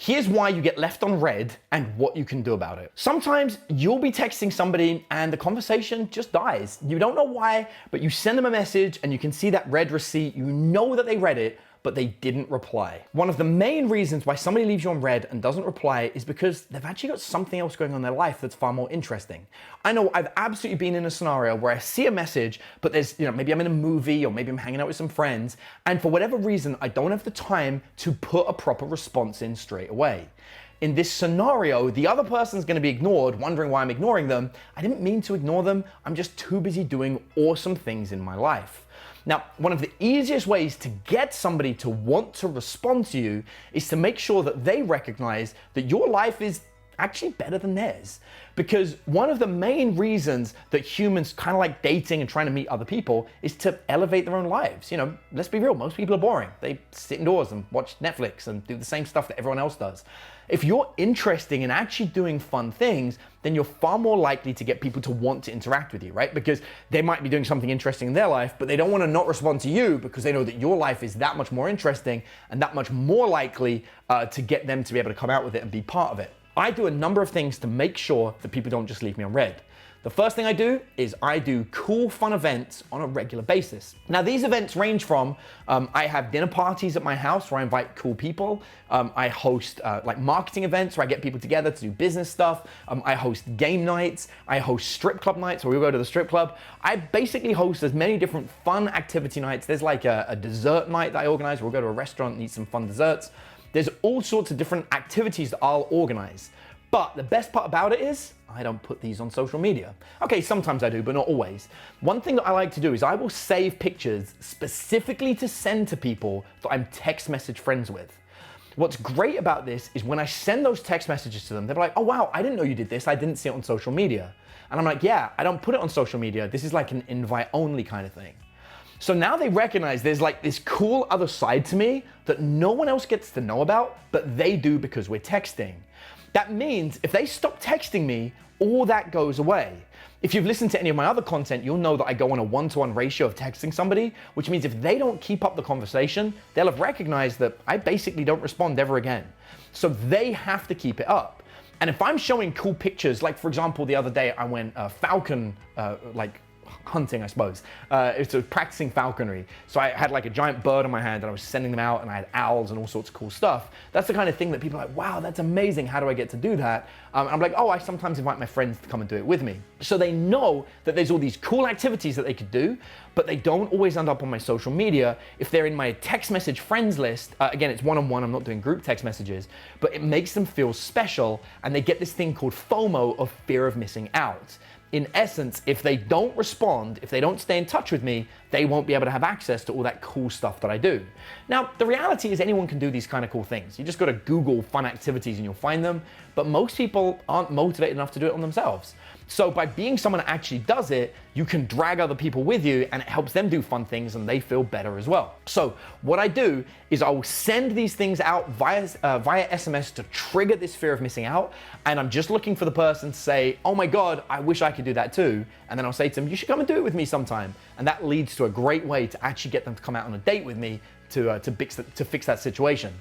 Here's why you get left on read and what you can do about it. Sometimes you'll be texting somebody and the conversation just dies. You don't know why, but you send them a message and you can see that read receipt. You know that they read it, but they didn't reply. One of the main reasons why somebody leaves you on read and doesn't reply is because they've actually got something else going on in their life that's far more interesting. I know I've absolutely been in a scenario where I see a message, but there's, maybe I'm in a movie or maybe I'm hanging out with some friends, and for whatever reason, I don't have the time to put a proper response in straight away. In this scenario, the other person's gonna be ignored, wondering why I'm ignoring them. I didn't mean to ignore them. I'm just too busy doing awesome things in my life. Now, one of the easiest ways to get somebody to want to respond to you is to make sure that they recognize that your life is actually better than theirs. Because one of the main reasons that humans kind of like dating and trying to meet other people is to elevate their own lives. Let's be real, most people are boring. They sit indoors and watch Netflix and do the same stuff that everyone else does. If you're interested in actually doing fun things, then you're far more likely to get people to want to interact with you, right? Because they might be doing something interesting in their life, but they don't want to not respond to you because they know that your life is that much more interesting and that much more likely to get them to be able to come out with it and be part of it. I do a number of things to make sure that people don't just leave me on read. The first thing I do is I do cool, fun events on a regular basis. Now, these events range from, I have dinner parties at my house where I invite cool people. I host like marketing events where I get people together to do business stuff. I host game nights. I host strip club nights where we go to the strip club. I basically host as many different fun activity nights. There's like a dessert night that I organize where we'll go to a restaurant and eat some fun desserts. There's all sorts of different activities that I'll organize. But the best part about it is I don't put these on social media. Okay, sometimes I do, but not always. One thing that I like to do is I will save pictures specifically to send to people that I'm text message friends with. What's great about this is when I send those text messages to them, they're like, oh wow, I didn't know you did this. I didn't see it on social media. And I'm like, yeah, I don't put it on social media. This is like an invite only kind of thing. So now they recognize there's like this cool other side to me that no one else gets to know about, but they do because we're texting. That means if they stop texting me, all that goes away. If you've listened to any of my other content, you'll know that I go on a 1-to-1 ratio of texting somebody, which means if they don't keep up the conversation, they'll have recognized that I basically don't respond ever again. So they have to keep it up. And if I'm showing cool pictures, like for example, the other day I went falcon, hunting, I suppose. It's practicing falconry. So I had like a giant bird in my hand and I was sending them out and I had owls and all sorts of cool stuff. That's the kind of thing that people are like, wow, that's amazing. How do I get to do that? I'm like, oh, I sometimes invite my friends to come and do it with me. So they know that there's all these cool activities that they could do, but they don't always end up on my social media. If they're in my text message friends list, again, it's one-on-one, I'm not doing group text messages, but it makes them feel special and they get this thing called FOMO, of fear of missing out. In essence, if they don't respond, if they don't stay in touch with me, they won't be able to have access to all that cool stuff that I do. Now, the reality is anyone can do these kind of cool things. You just got to Google fun activities and you'll find them, but most people aren't motivated enough to do it on themselves. So by being someone that actually does it, you can drag other people with you and it helps them do fun things and they feel better as well. So what I do is I will send these things out via SMS to trigger this fear of missing out. And I'm just looking for the person to say, oh my God, I wish I could do that too. And then I'll say to them, you should come and do it with me sometime. And that leads to a great way to actually get them to come out on a date with me to fix that situation.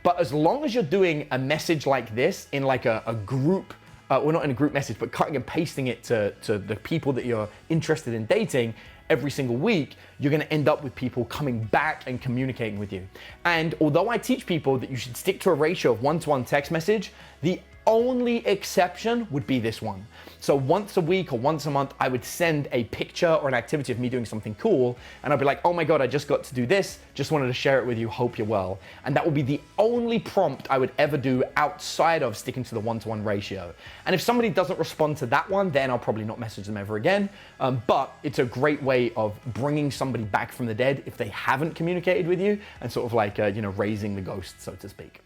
But as long as you're doing a message like this in like a group, well, not in a group message, but cutting and pasting it to the people that you're interested in dating every single week, you're gonna end up with people coming back and communicating with you. And although I teach people that you should stick to a ratio of 1-to-1 text message, the only exception would be this one. So once a week or once a month, I would send a picture or an activity of me doing something cool. And I'd be like, oh my God, I just got to do this. Just wanted to share it with you. Hope you're well. And that would be the only prompt I would ever do outside of sticking to the 1-to-1 ratio. And if somebody doesn't respond to that one, then I'll probably not message them ever again. But it's a great way of bringing somebody back from the dead if they haven't communicated with you and sort of like, raising the ghost, so to speak.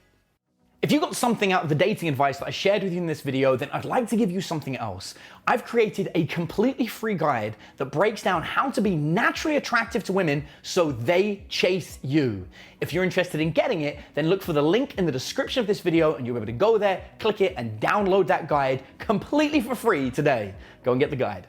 If you got something out of the dating advice that I shared with you in this video, then I'd like to give you something else. I've created a completely free guide that breaks down how to be naturally attractive to women so they chase you. If you're interested in getting it, then look for the link in the description of this video and you'll be able to go there, click it, and download that guide completely for free today. Go and get the guide.